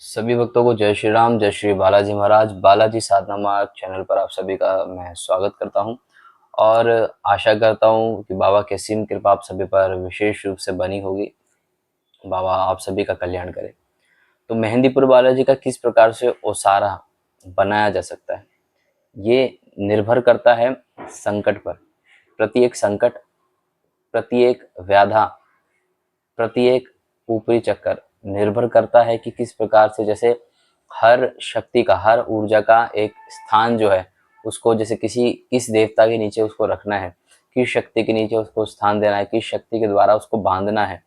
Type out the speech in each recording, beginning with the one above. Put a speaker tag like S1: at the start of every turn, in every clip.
S1: सभी भक्तों को जय श्री राम, जय श्री बालाजी महाराज। बालाजी साधना मार्ग चैनल पर आप सभी का मैं स्वागत करता हूं और आशा करता हूं कि बाबा की असीम कृपा आप सभी पर विशेष रूप से बनी होगी। बाबा आप सभी का कल्याण करे। तो मेहंदीपुर बालाजी का किस प्रकार से ओसारा बनाया जा सकता है, ये निर्भर करता है संकट पर। प्रत्येक संकट, प्रत्येक व्याधा, प्रत्येक ऊपरी चक्कर निर्भर करता है कि किस प्रकार से, जैसे हर शक्ति का, हर ऊर्जा का एक स्थान जो है उसको, जैसे किस देवता के नीचे उसको रखना है, किस शक्ति के नीचे उसको स्थान देना है, किस शक्ति के द्वारा उसको बांधना है,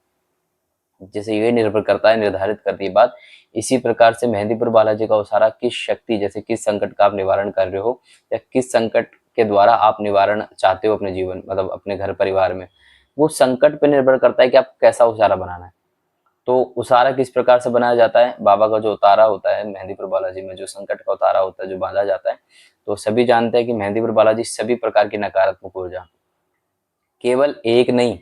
S1: जैसे ये निर्भर करता है, निर्धारित करती है बात। इसी प्रकार से मेहंदीपुर बालाजी का उसारा किस शक्ति, जैसे किस संकट का आप निवारण कर रहे हो या किस संकट के द्वारा आप निवारण चाहते हो अपने जीवन, मतलब अपने घर परिवार में, वो संकट पर निर्भर करता है कि आप कैसा उसारा बनाना है। तो उसारा किस प्रकार से बनाया जाता है, बाबा का जो उतारा होता है मेहंदीपुर बालाजी में, जो संकट का उतारा होता है, जो बांधा जाता है, तो सभी जानते हैं कि मेहंदीपुर बालाजी सभी प्रकार की नकारात्मक ऊर्जा, केवल एक नहीं,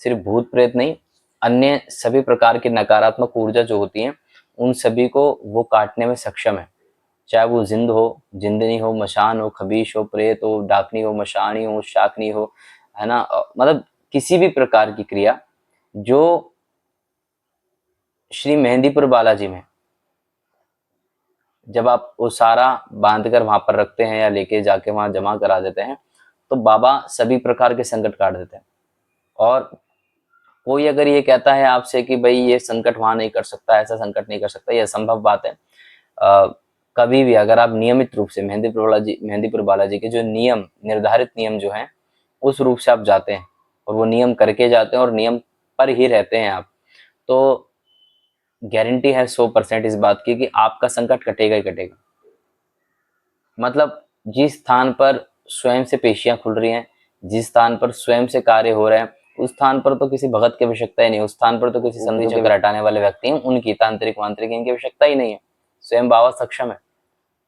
S1: सिर्फ भूत प्रेत नहीं, अन्य सभी प्रकार की नकारात्मक ऊर्जा जो होती है उन सभी को वो काटने में सक्षम है। चाहे वो जिंदनी हो, मशान हो, खबीश हो, प्रेत हो, डाकनी हो, मशानी हो, शाकनी हो, है ना, मतलब किसी भी प्रकार की क्रिया जो श्री मेहंदीपुर बालाजी में जब आप वो सारा बांध कर वहां पर रखते हैं या लेके जाके वहां जमा करा देते हैं, तो बाबा सभी प्रकार के संकट काट देते हैं। और कोई अगर ये कहता है आपसे कि भाई ये संकट वहां नहीं कर सकता, ऐसा संकट नहीं कर सकता, ये असंभव बात है। कभी भी अगर आप नियमित रूप से मेहंदीपुर बालाजी के जो नियम, निर्धारित नियम जो हैं, उस रूप से आप जाते हैं और वो नियम करके जाते हैं और नियम पर ही रहते हैं आप, तो गारंटी है 100% इस बात की कि आपका संकट कटेगा ही कटेगा। मतलब जिस स्थान पर स्वयं से पेशियां खुल रही हैं, जिस स्थान पर स्वयं से कार्य हो रहे हैं, उस स्थान पर तो किसी भगत की आवश्यकता ही नहीं, उस स्थान पर तो किसी संधि चक्र हटाने वाले व्यक्ति हैं, उनकी तांत्रिक मांत्रिक इनकी आवश्यकता ही नहीं है। स्वयं बाबा सक्षम है।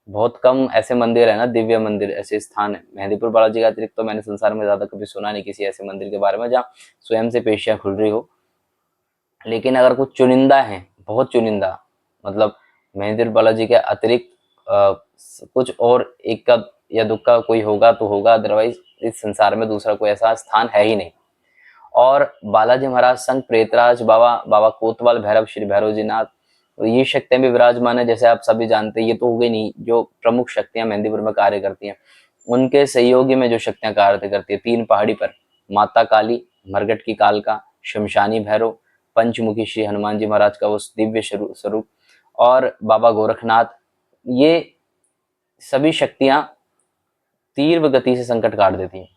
S1: बहुत कम ऐसे मंदिर है ना, दिव्य मंदिर, ऐसे स्थान है मेहंदीपुर बालाजी का अतिरिक्त तो मैंने संसार में ज्यादा कभी सुना नहीं किसी ऐसे मंदिर के बारे में जहाँ स्वयं से पेशियां खुल रही हो। लेकिन अगर कुछ चुनिंदा है, बहुत चुनिंदा, मतलब मेहंदीपुर बालाजी के अतिरिक्त कुछ और एक का या दुक्का कोई होगा तो होगा, अदरवाइज इस संसार में दूसरा कोई ऐसा स्थान है ही नहीं। और बालाजी महाराज संग प्रेतराज बाबा, बाबा कोतवाल भैरव, श्री भैरव जी नाथ, तो ये शक्तियां भी विराजमान है। जैसे आप सभी जानते हैं, ये तो हो गई नहीं जो प्रमुख शक्तियां मेहंदीपुर में कार्य करती हैं, उनके सहयोगी में जो शक्तियां कार्य करती है, तीन पहाड़ी पर माता काली, मरगट की कालका, शमशानी भैरव, पंचमुखी श्री हनुमान जी महाराज का वो दिव्य स्वरूप, और बाबा गोरखनाथ, ये सभी शक्तियां तीव्र गति से संकट काट देती हैं।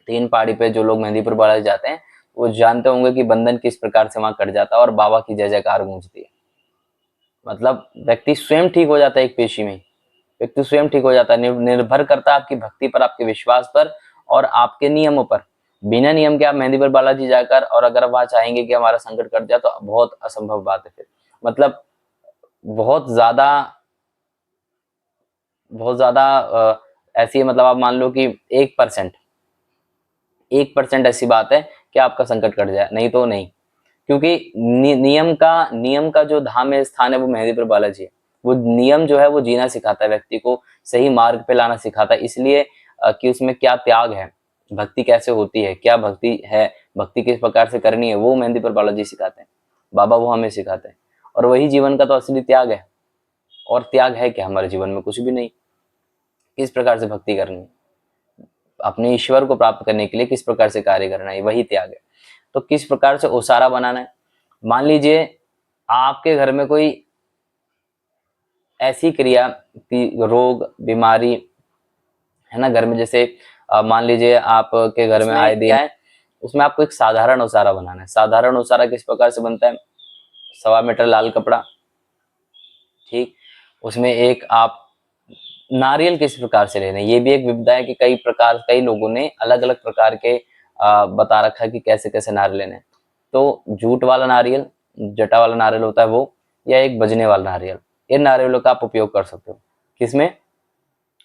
S1: तीन पहाड़ी पे जो लोग मेहंदीपुर बालाजी जाते हैं वो जानते होंगे कि बंधन किस प्रकार से वहां कट जाता है और बाबा की जय जयकार गूंजती है। मतलब व्यक्ति स्वयं ठीक हो जाता है, एक पेशी में व्यक्ति स्वयं ठीक हो जाता है। निर्भर करता है आपकी भक्ति पर, आपके विश्वास पर और आपके नियमों पर। बिना नियम के आप मेहंदीपुर बालाजी जाकर और अगर वहां चाहेंगे कि हमारा संकट कट जाए, तो बहुत असंभव बात है फिर। मतलब बहुत ज्यादा, बहुत ज्यादा ऐसी है, मतलब आप मान लो कि 1% ऐसी बात है कि आपका संकट कट जाए, नहीं तो नहीं। क्योंकि नियम का जो धाम है, स्थान है, वो मेहंदीपुर बालाजी है। वो नियम जो है वो जीना सिखाता है, व्यक्ति को सही मार्ग पे लाना सिखाता है, इसलिए कि उसमें क्या त्याग है, भक्ति कैसे होती है, क्या भक्ति है, भक्ति किस प्रकार से करनी है, वो मेहंदीपुर बालाजी सिखाते हैं। बाबा वो हमें सिखाते हैं। और वही जीवन का तो असली त्याग है। और त्याग है क्या हमारे जीवन में? कुछ भी नहीं। किस प्रकार से भक्ति करनी है, अपने ईश्वर को प्राप्त करने के लिए किस प्रकार से कार्य करना है, वही त्याग है। तो किस प्रकार से ओसारा बनाना है? मान लीजिए आपके घर में कोई ऐसी क्रिया, रोग, बीमारी है ना घर में, जैसे मान लीजिए आपके घर में आए दिन है, उसमें आपको एक साधारण ओसारा बनाना है। साधारण ओसारा किस प्रकार से बनता है? 1.25 मीटर लाल कपड़ा, ठीक, उसमें एक आप नारियल किस प्रकार से लेने, ये भी एक विविधा है कि कई लोगों ने अलग अलग प्रकार के बता रखा है कि कैसे कैसे नारियल लेने। तो जूट वाला नारियल, जटा वाला नारियल होता है वो, या एक बजने वाला नारियल, इन नारियलों का आप उपयोग कर सकते हो। किसमें?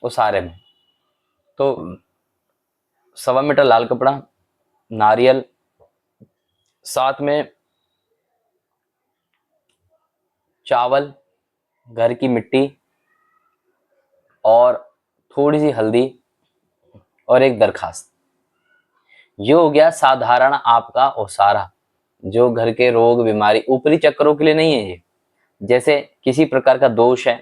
S1: उसारे में। तो 1.25 मीटर लाल कपड़ा, नारियल, साथ में चावल, घर की मिट्टी और थोड़ी सी हल्दी और एक दरखास्त, ये हो गया साधारण आपका ओसारा, जो घर के रोग बीमारी ऊपरी चक्रों के लिए नहीं है ये। जैसे किसी प्रकार का दोष है,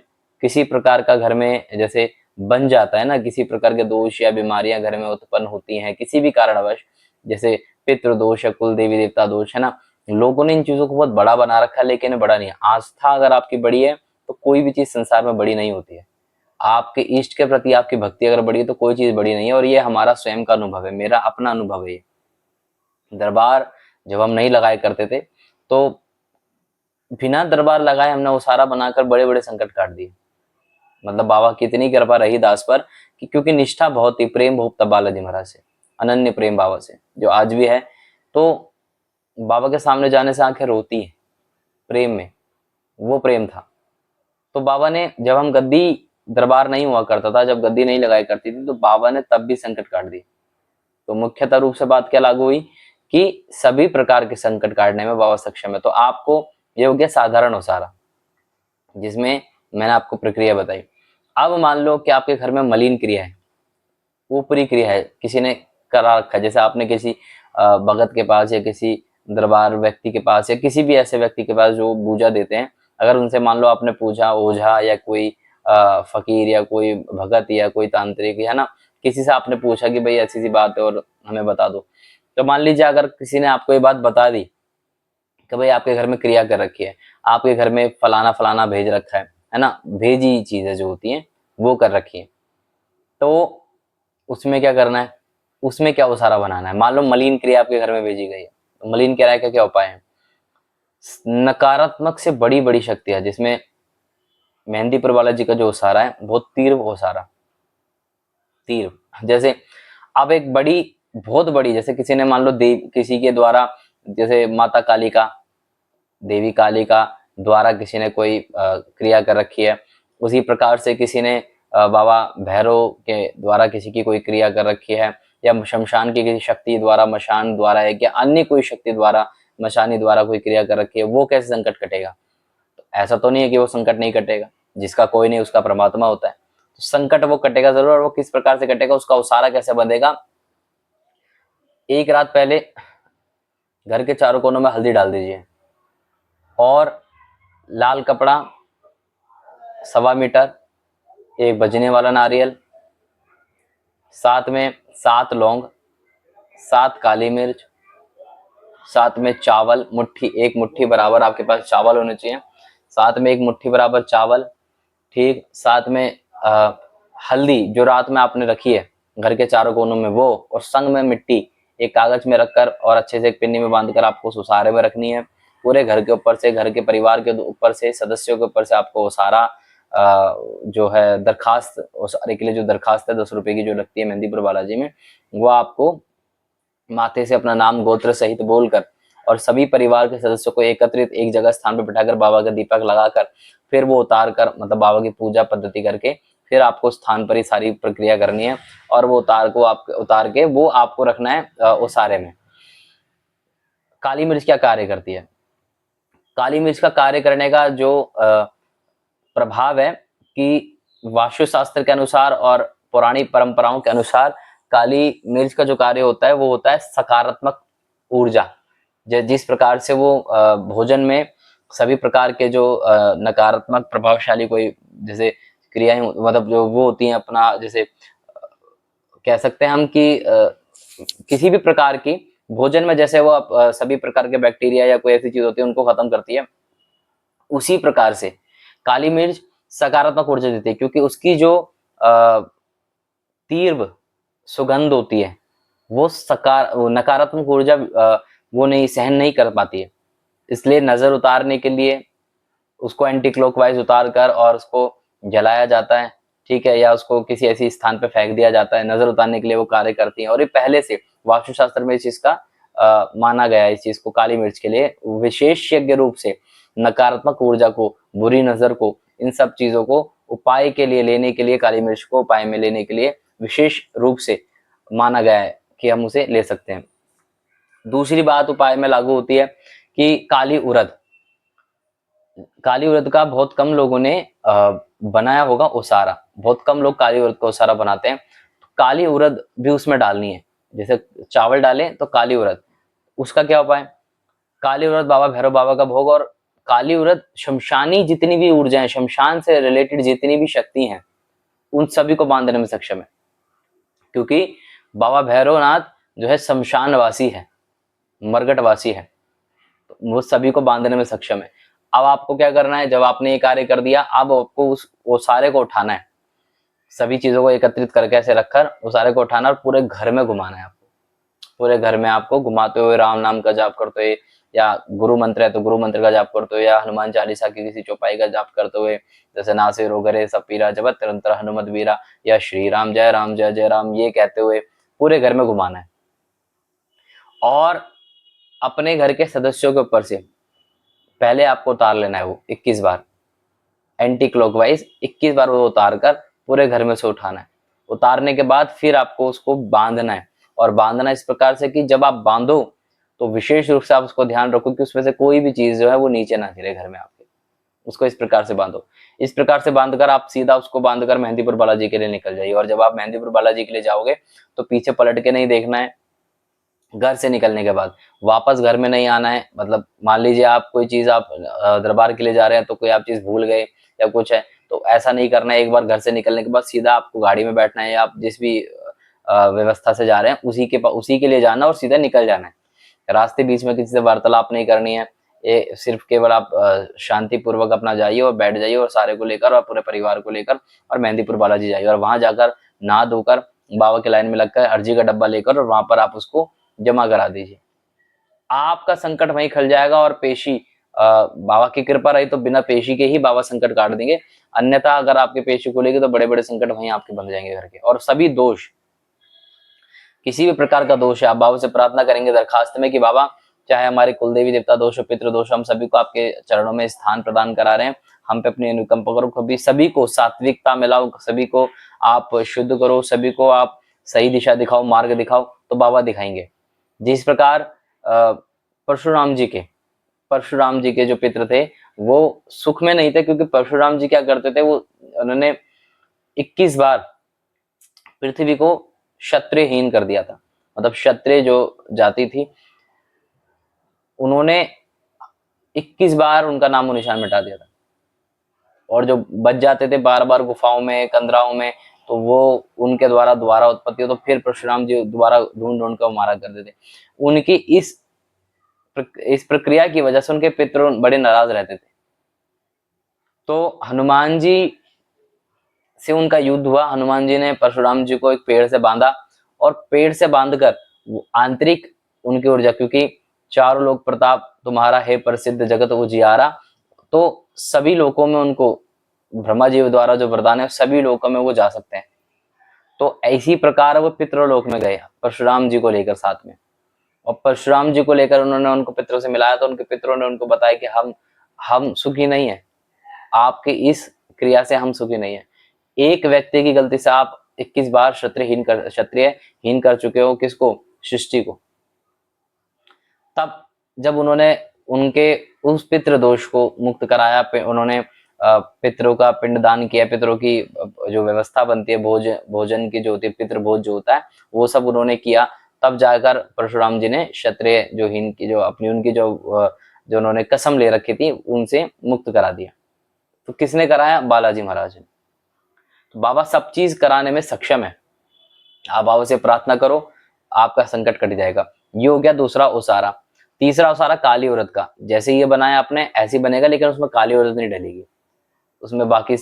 S1: किसी प्रकार का घर में जैसे बन जाता है ना, किसी प्रकार के दोष या बीमारियां घर में उत्पन्न होती हैं किसी भी कारणवश, जैसे पितृ दोष है, कुल देवी देवता दोष है ना, लोगों ने इन चीजों को बहुत बड़ा बना रखा है, लेकिन बड़ा नहीं है। आस्था अगर आपकी बड़ी है तो कोई भी चीज संसार में बड़ी नहीं होती है। आपके इष्ट के प्रति आपकी भक्ति अगर बड़ी है तो कोई चीज बड़ी नहीं है। और ये हमारा स्वयं का अनुभव है, मेरा अपना अनुभव है ये। दरबार जब हम नहीं लगाए करते थे तो बिना दरबार लगाए हमने उसारा बनाकर बड़े बड़े संकट काट दिए। मतलब बाबा की इतनी कृपा रही दास पर कि क्योंकि निष्ठा बहुत ही, प्रेम बहुत था बालाजी महाराज से, अनन्य प्रेम बाबा से जो आज भी है। तो बाबा के सामने जाने से आंखें रोती है प्रेम में, वो प्रेम था। तो बाबा ने, जब हम गद्दी, दरबार नहीं हुआ करता था, जब गद्दी नहीं लगाई करती थी, तो बाबा ने तब भी संकट काट दिए। तो मुख्यतः रूप से बात क्या लागू हुई कि सभी प्रकार के संकट काटने में बाबा सक्षम है। तो आपको ये हो गया साधारण ओसारा, जिसमें मैंने आपको प्रक्रिया बताई। अब मान लो कि आपके घर में मलिन क्रिया है, ऊपरी क्रिया है, किसी ने करा रखा है। जैसे आपने किसी भगत के पास या किसी दरबार व्यक्ति के पास या किसी भी ऐसे व्यक्ति के पास जो पूजा देते हैं, अगर उनसे मान लो आपने पूछा, ओझा या कोई फकीर या कोई भगत या कोई तांत्रिक है ना, किसी से आपने पूछा कि भाई ऐसी सी बात है और हमें बता दो। तो मान लीजिए अगर किसी ने आपको ये बात बता दी कि भाई आपके घर में क्रिया कर रखी है, आपके घर में फलाना फलाना भेज रखा है ना, भेजी चीजें जो होती हैं वो कर रखी है, तो उसमें क्या करना है, उसमें क्या उसारा बनाना है। मान लो मलिन क्रिया आपके घर में भेजी गई है, तो मलिन क्रिया का क्या उपाय है। नकारात्मक से बड़ी बड़ी शक्तियां, जिसमें मेहंदीपुर वाला जी का जो उसारा है बहुत तीव्र उसारा, तीव्र। जैसे अब एक बड़ी, बहुत बड़ी, जैसे किसी ने मान लो देव, किसी के द्वारा, जैसे माता काली का, देवी काली का द्वारा किसी ने कोई क्रिया कर रखी है, उसी प्रकार से किसी ने बाबा भैरव के द्वारा किसी की कोई क्रिया कर रखी है, या शमशान की किसी शक्ति द्वारा, मशान द्वारा है, या अन्य कोई शक्ति द्वारा, मशानी द्वारा कोई क्रिया कर रखी है, वो कैसे संकट कटेगा। तो ऐसा तो नहीं है कि वो संकट नहीं कटेगा, जिसका कोई नहीं उसका परमात्मा होता है। तो संकट वो कटेगा जरूर, और वो किस प्रकार से कटेगा, उसका उसारा कैसे बंधेगा। एक रात पहले घर के चारों कोनों में हल्दी डाल दीजिए, और लाल कपड़ा 1.25 मीटर, एक बजने वाला नारियल, साथ में 7 लौंग, 7 काली मिर्च, साथ में चावल, मुट्ठी, एक मुट्ठी बराबर आपके पास चावल होने चाहिए, साथ में एक मुट्ठी बराबर चावल, ठीक, साथ में हल्दी जो रात में आपने रखी है घर के चारों कोनों में वो, और संग में मिट्टी एक कागज में रखकर और अच्छे से एक पिन्नी में बांधकर आपको उसारे में रखनी है। पूरे घर के ऊपर से, घर के परिवार के ऊपर से, सदस्यों के ऊपर से आपको उसारा जो है दरखास्त, उसारे के लिए जो दरखास्त है 10 रुपए की जो लगती है मेहंदीपुर बालाजी में, वो आपको माथे से अपना नाम गोत्र सहित बोलकर और सभी परिवार के सदस्यों को एकत्रित एक जगह स्थान पर बिठाकर बाबा का दीपक लगाकर फिर वो उतार कर, मतलब बाबा की पूजा पद्धति करके, फिर आपको स्थान पर ही सारी प्रक्रिया करनी है, और वो उतार के वो आपको रखना है उसारे में। काली मिर्च क्या कार्य करती है। काली मिर्च का कार्य करने का जो प्रभाव है कि वास्तुशास्त्र के अनुसार और पुरानी परंपराओं के अनुसार काली मिर्च का जो कार्य होता है वो होता है सकारात्मक ऊर्जा। जिस प्रकार से वो भोजन में सभी प्रकार के जो नकारात्मक प्रभावशाली कोई जैसे क्रियाएं, मतलब जो वो होती हैं अपना, जैसे कह सकते हैं हम कि किसी भी प्रकार की भोजन में जैसे वो सभी प्रकार के बैक्टीरिया या कोई ऐसी चीज होती है उनको खत्म करती है, उसी प्रकार से काली मिर्च सकारात्मक ऊर्जा देती है, क्योंकि उसकी जो तीव्र सुगंध होती है वो नकारात्मक ऊर्जा वो नहीं सहन नहीं कर पाती है। इसलिए नजर उतारने के लिए उसको एंटी क्लॉकवाइज उतार कर और उसको जलाया जाता है, ठीक है, या उसको किसी ऐसी स्थान पे फेंक दिया जाता है, नजर उतारने के लिए वो कार्य करती है। और ये पहले से वास्तुशास्त्र में इस चीज का माना गया है, इस चीज को काली मिर्च के लिए विशेषज्ञ रूप से नकारात्मक ऊर्जा को, बुरी नजर को, इन सब चीजों को उपाय के लिए लेने के लिए, काली मिर्च को उपाय में लेने के लिए विशेष रूप से माना गया है कि हम उसे ले सकते हैं। दूसरी बात उपाय में लागू होती है कि काली उड़द, काली उड़द का बहुत कम लोगों ने बनाया होगा ओसारा, बहुत कम लोग काली उड़द का ओसारा बनाते हैं। तो काली उड़द भी उसमें डालनी है, जैसे चावल डालें तो काली उड़द। उसका क्या उपाय? काली उड़द बाबा भैरव बाबा का भोग, और काली उड़द शमशानी जितनी भी ऊर्जाएं, शमशान से रिलेटेड जितनी भी शक्ति हैं, उन सभी को बांधने में सक्षम है, क्योंकि बाबा भैरवनाथ जो है शमशानवासी है, मरगटवासी है, तो वो सभी को बांधने में सक्षम है। अब आपको क्या करना है, जब आपने ये कार्य कर दिया, अब आपको उस वो सारे को उठाना है, सभी चीजों को एकत्रित करके ऐसे रखकर वो सारे को उठाना और पूरे घर में घुमाना है आपको। पूरे घर में आपको घुमाते हुए राम नाम का जाप करते हुए, या गुरु मंत्र है तो गुरु मंत्र का जाप करते हुए, या हनुमान चालीसा की किसी चौपाई का जाप करते हुए, जैसे नासे रोगरे सब पीरा जपत निरंतर हनुमत वीरा, या श्री राम जय जय राम, ये कहते हुए पूरे घर में घुमाना है। और अपने घर के सदस्यों के ऊपर से पहले आपको उतार लेना है वो 21 बार, एंटी क्लॉकवाइज 21 बार वो उतार कर पूरे घर में से उठाना है। उतारने के बाद फिर आपको उसको बांधना है, और बांधना इस प्रकार से कि जब आप बांधो तो विशेष रूप से आप उसको ध्यान रखो कि उसमें से कोई भी चीज जो है वो नीचे ना गिरे घर में आपके। उसको इस प्रकार से बांधो। इस प्रकार से बांधकर आप सीधा उसको बांधकर मेहंदीपुर बालाजी के लिए निकल जाइए। और जब आप मेहंदीपुर बालाजी के लिए जाओगे तो पीछे पलट के नहीं देखना है। घर से निकलने के बाद वापस घर में नहीं आना है। मतलब मान लीजिए आप कोई चीज आप दरबार के लिए जा रहे हैं तो कोई आप चीज भूल गए या कुछ है, तो ऐसा नहीं करना है। एक बार घर से निकलने के बाद सीधा आपको गाड़ी में बैठना है, या आप जिस भी व्यवस्था से जा रहे हैं उसी के लिए जाना और सीधा निकल जाना है। रास्ते बीच में किसी से वार्तालाप नहीं करनी है। ये सिर्फ केवल आप शांति पूर्वक अपना जाइए और बैठ जाइए, और सारे को लेकर और पूरे परिवार को लेकर और मेहंदीपुर बालाजी जाइए, और वहां जाकर नहा धोकर बाबा के लाइन में लगकर अर्जी का डब्बा लेकर और वहां पर आप उसको जमा करा दीजिए। आपका संकट वहीं खल जाएगा, और पेशी बाबा की कृपा रही तो बिना पेशी के ही बाबा संकट काट देंगे। अन्यथा अगर आपके पेशी को लेंगे तो बड़े बड़े संकट वहीं आपके बन जाएंगे घर के। और सभी दोष, किसी भी प्रकार का दोष है, आप बाबा से प्रार्थना करेंगे दरखास्त में कि बाबा चाहे हमारे कुलदेवी देवता दोष, पितृ दोष, हम सभी को आपके चरणों में स्थान प्रदान करा रहे हैं। हम पे अपनी अनुकंपा करो, कभी सभी को सात्विकता मिलाओ, सभी को आप शुद्ध करो, सभी को आप सही दिशा दिखाओ, मार्ग दिखाओ, तो बाबा दिखाएंगे। जिस प्रकार परशुराम जी के जो पितृ थे वो सुख में नहीं थे, क्योंकि परशुराम जी क्या करते थे, वो उन्होंने 21 बार पृथ्वी को क्षत्रियहीन कर दिया था। मतलब क्षत्रिय जो जाति थी उन्होंने 21 बार उनका नामो निशान मिटा दिया था। और जो बच जाते थे बार बार गुफाओं में, कंदराओं में, तो वो उनके द्वारा दोबारा उत्पत्ति हो तो फिर परशुराम जी दोबारा ढूंढ ढूंढ कर मारा करते थे। उनकी इस प्रक्रिया की वजह से उनके पितृ बड़े नाराज रहते थे। तो हनुमान जी से उनका युद्ध हुआ। हनुमान जी ने परशुराम जी को एक पेड़ से बांधा, और पेड़ से बांधकर आंतरिक उनकी ऊर्जा, क्योंकि चारों लोक प्रताप तुम्हारा है प्रसिद्ध जगत उजियारा, तो सभी लोकों में उनको ब्रह्मा जी द्वारा जो वरदान है सभी लोकों में वो जा सकते हैं। तो इसी प्रकार वो पितृलोक में गए परशुराम जी को लेकर साथ में। और परशुराम जी को लेकर उन्होंने उनको पितरों से मिलाया, तो उनके पितरों ने उनको बताया कि हम सुखी नहीं है, आपकी इस क्रिया से हम सुखी नहीं है। एक व्यक्ति की गलती से आप 21 बार क्षत्रियहीन कर चुके हो। किसको? सृष्टि को। तब जब उन्होंने उनके उस पितृ दोष को मुक्त कराया, उन्होंने पितरों का पिंडदान किया, पितरों की जो व्यवस्था बनती है भोजन की जो होती है, पितृ भोज जो होता है वो सब उन्होंने किया। तब जाकर परशुराम जी ने क्षत्रिय जो हीन की जो अपनी उनकी जो उन्होंने कसम ले रखी थी उनसे मुक्त करा दिया। तो किसने कराया? बालाजी महाराज ने। तो बाबा सब चीज कराने में सक्षम है। आप बाबा से प्रार्थना करो, आपका संकट कट जाएगा। ये हो गया दूसरा ओसारा। तीसरा ओसारा काली उड़द का। जैसे ये बनाया आपने ऐसे ही बनेगा, लेकिन उसमें काली उड़द नहीं डलेगी। उसमें बाकी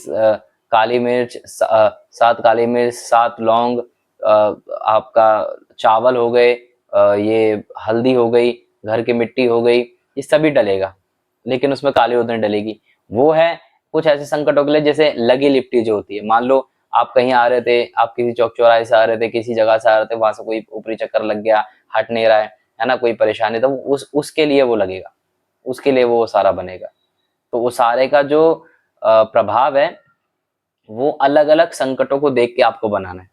S1: काली मिर्च, 7 काली मिर्च, 7 लौंग, आपका चावल हो गए, ये हल्दी हो गई, घर की मिट्टी हो गई, ये सभी डलेगा, लेकिन उसमें काली उड़द नहीं डलेगी। वो है कुछ ऐसे संकटों के लिए, जैसे लगी लिपटी जो होती है। मान लो आप कहीं आ रहे थे, आप किसी चौक चौराहे से आ रहे थे, किसी जगह से आ रहे थे, वहां से कोई ऊपरी चक्कर लग गया, हट नहीं रहा है ना, कोई परेशानी, तो उसके लिए वो लगेगा, उसके लिए वो सारा बनेगा। तो वो सारे का जो प्रभाव है वो अलग अलग संकटों को देख के आपको बनाना है।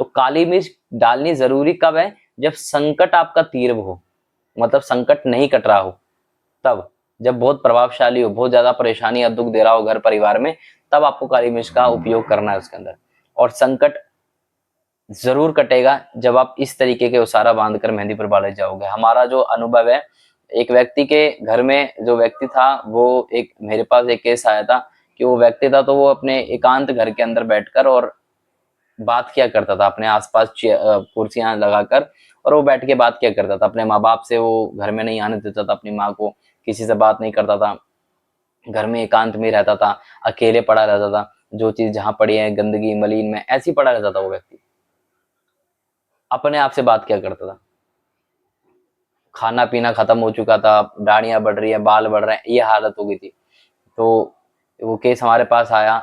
S1: तो काली मिर्च डालनी जरूरी कब है? जब संकट आपका तीव्र हो, मतलब संकट नहीं कट रहा हो, तब जब बहुत प्रभावशाली हो, बहुत ज्यादा परेशानी या दुख दे रहा हो घर परिवार में, तब आपको काली मिर्च का उपयोग करना है उसके अंदर। और संकट जरूर कटेगा जब आप इस तरीके के उसारा बांधकर मेहंदी पर बाले जाओगे। हमारा जो अनुभव है, एक व्यक्ति के घर में जो व्यक्ति था, वो एक मेरे पास एक केस आया था कि वो व्यक्ति था तो वो अपने एकांत घर के अंदर बैठकर और बात किया करता था अपने आसपास कुर्सियां लगाकर, और वो बैठ के बात किया करता था अपने माँ बाप से। वो घर में नहीं आने देता था अपनी माँ को, किसी से बात नहीं करता था, घर में एकांत में रहता था, अकेले पड़ा रहता था, जो चीज जहां पड़ी है गंदगी मलिन में ऐसी पड़ा रहता था। वो व्यक्ति अपने आप से बात किया करता था। खाना पीना खत्म हो चुका था, दाढ़ियां बढ़ रही है, बाल बढ़ रहे हैं, ये हालत हो गई थी। तो वो केस हमारे पास आया,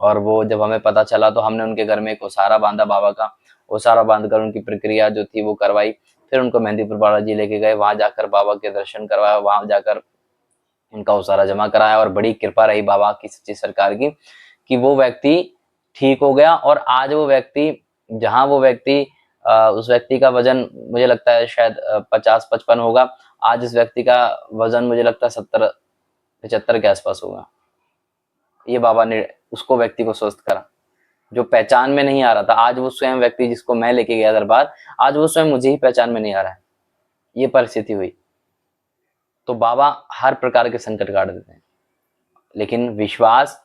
S1: और वो जब हमें पता चला तो हमने उनके घर में एक ओसारा बांधा बाबा का। ओसारा बांधकर उनकी प्रक्रिया जो थी वो करवाई। फिर उनको मेहंदीपुर बालाजी लेके गए, वहां जाकर बाबा के दर्शन करवाया, वहां जाकर उनका ओसारा जमा कराया, और बड़ी कृपा रही बाबा की सच्ची सरकार की कि वो व्यक्ति ठीक हो गया। और आज वो व्यक्ति, जहां वो व्यक्ति उस व्यक्ति का वजन मुझे लगता है शायद 50-55 होगा, आज इस व्यक्ति का वजन मुझे लगता है 70-75 के आसपास होगा। ये बाबा ने उसको व्यक्ति को स्वस्थ करा, जो पहचान में नहीं आ रहा था। आज वो स्वयं व्यक्ति जिसको मैं लेके गया दरबार, आज वो स्वयं मुझे ही पहचान में नहीं आ रहा है। ये परिस्थिति हुई। तो बाबा हर प्रकार के संकट काट देते हैं, लेकिन विश्वास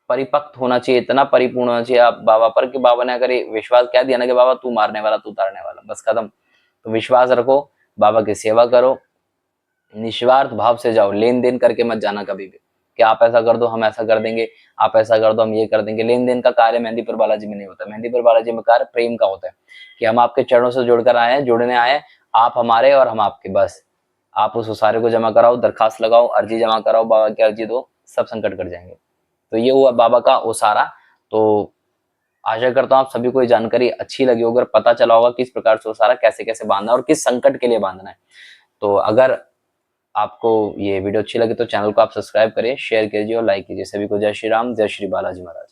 S1: परिपक्व होना चाहिए, इतना परिपूर्ण होना चाहिए आप बाबा पर कि बाबा ने अगर विश्वास कह दिया ना कि बाबा तू मारने वाला, तू उतारने वाला, बस खत्म। तो विश्वास रखो, बाबा की सेवा करो, निस्वार्थ भाव से जाओ, लेन देन करके मत जाना कभी भी कि आप ऐसा कर दो हम ऐसा कर देंगे, आप ऐसा कर दो हम ये कर देंगे। लेन देन का कार्य मेहंदीपुर बालाजी में नहीं होता। मेहंदीपुर बालाजी में कार्य प्रेम का होता है कि हम आपके चरणों से जुड़कर आए हैं, जुड़ने आए हैं, आप हमारे और हम आपके। बस आप उस उसारे को जमा कराओ, दरखास्त लगाओ, अर्जी जमा कराओ, बाबा की अर्जी दो, सब संकट कट जाएंगे। तो ये हुआ बाबा का ओसारा। तो आशा करता हूँ आप सभी को ये जानकारी अच्छी लगी होगी और पता चला होगा किस प्रकार से ओसारा कैसे कैसे बांधना है और किस संकट के लिए बांधना है। तो अगर आपको ये वीडियो अच्छी लगी तो चैनल को आप सब्सक्राइब करिए, शेयर कीजिए और लाइक कीजिए। सभी को जय श्री राम, जय श्री बालाजी महाराज।